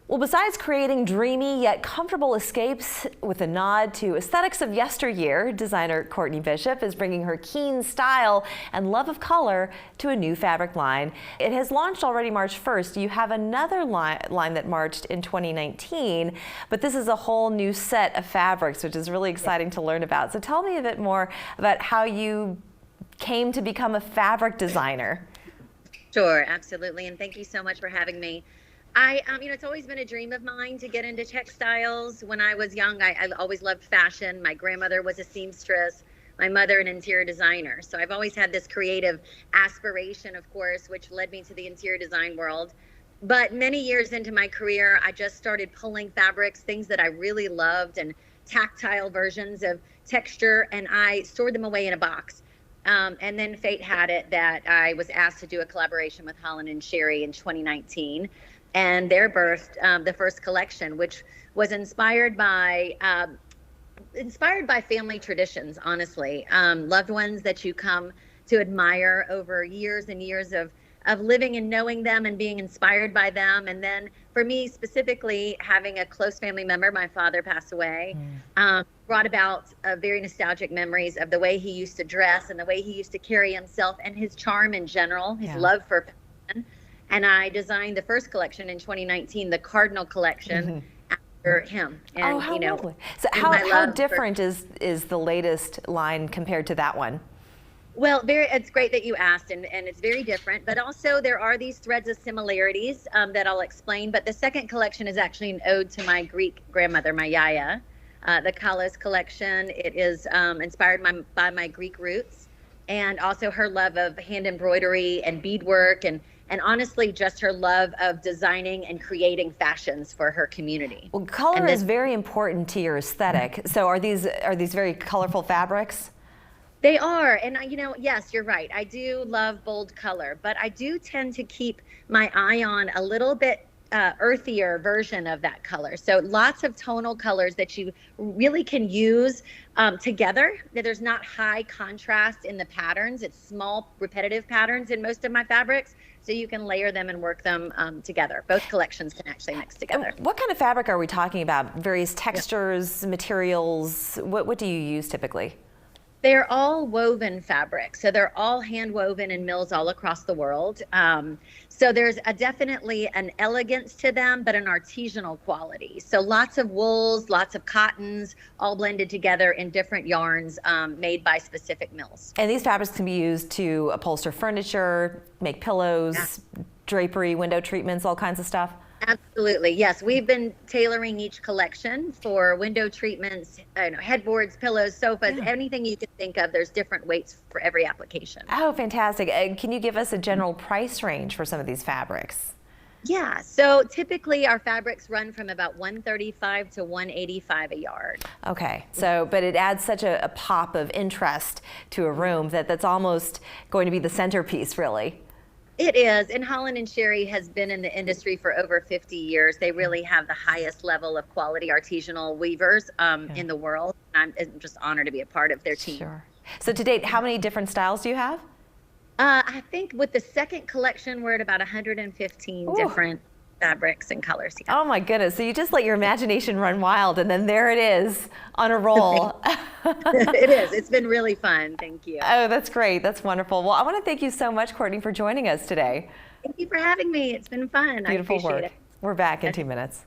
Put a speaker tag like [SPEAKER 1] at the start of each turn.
[SPEAKER 1] Well, besides creating dreamy yet comfortable escapes with a nod to aesthetics of yesteryear, designer Cortney Bishop is bringing her keen style and love of color to a new fabric line. It has launched already March 1st. You have another line that marched in 2019, but this is a whole new set of fabrics, which is really exciting to learn about. So tell me a bit more about how you came to become a fabric designer.
[SPEAKER 2] Sure, absolutely, and thank you so much for having me. It's always been a dream of mine to get into textiles. When I was young, I always loved fashion. My grandmother was a seamstress, my mother an interior designer. So I've always had this creative aspiration, of course, which led me to the interior design world. But many years into my career, I just started pulling fabrics, things that I really loved, and tactile versions of texture, and I stored them away in a box. And then fate had it that I was asked to do a collaboration with Holland & Sherry in 2019. And there birthed the first collection, which was inspired by family traditions, honestly. Loved ones that you come to admire over years and years of living and knowing them and being inspired by them. And then for me specifically, having a close family member, my father passed away, brought about very nostalgic memories of the way he used to dress and the way he used to carry himself and his charm in general, his love for fashion. And I designed the first collection in 2019, the Cardinal collection, after him. And,
[SPEAKER 1] oh, how lovely. So how different is the latest line compared to that one?
[SPEAKER 2] Well, it's great that you asked, and it's very different, but also there are these threads of similarities that I'll explain. But the second collection is actually an ode to my Greek grandmother, my Yaya. The Kalos collection, it is inspired by my Greek roots, and also her love of hand embroidery and beadwork, and honestly, just her love of designing and creating fashions for her community.
[SPEAKER 1] Well, color is very important to your aesthetic. So are these very colorful fabrics?
[SPEAKER 2] They are, and yes, you're right. I do love bold color, but I do tend to keep my eye on a little bit earthier version of that color. So lots of tonal colors that you really can use together. There's not high contrast in the patterns. It's small repetitive patterns in most of my fabrics. So you can layer them and work them together. Both collections can actually mix together.
[SPEAKER 1] What kind of fabric are we talking about? Various textures, materials? What do you use typically?
[SPEAKER 2] They're all woven fabrics. So they're all hand woven in mills all across the world. So there's definitely an elegance to them, but an artisanal quality. So lots of wools, lots of cottons, all blended together in different yarns made by specific mills.
[SPEAKER 1] And these fabrics can be used to upholster furniture, make pillows, drapery, window treatments, all kinds of stuff.
[SPEAKER 2] Absolutely, yes. We've been tailoring each collection for window treatments, headboards, pillows, sofas, anything you can think of. There's different weights for every application.
[SPEAKER 1] Oh, fantastic. Can you give us a general price range for some of these fabrics?
[SPEAKER 2] Yeah, so typically our fabrics run from about $135 to $185 a yard.
[SPEAKER 1] Okay, but it adds such a pop of interest to a room that's almost going to be the centerpiece, really.
[SPEAKER 2] It is, and Holland & Sherry has been in the industry for over 50 years. They really have the highest level of quality artisanal weavers in the world. I'm just honored to be a part of their team.
[SPEAKER 1] Sure. So to date, how many different styles do you have?
[SPEAKER 2] I think with the second collection, we're at about 115 different fabrics and colors.
[SPEAKER 1] Oh my goodness, so you just let your imagination run wild, and then there it is on a roll.
[SPEAKER 2] It is. It's been really fun. Thank you.
[SPEAKER 1] Oh, that's great. That's wonderful. Well, I want to thank you so much, Cortney, for joining us today.
[SPEAKER 2] Thank you for having me. It's been fun.
[SPEAKER 1] Beautiful
[SPEAKER 2] I appreciate
[SPEAKER 1] work.
[SPEAKER 2] it.
[SPEAKER 1] We're back in 2 minutes.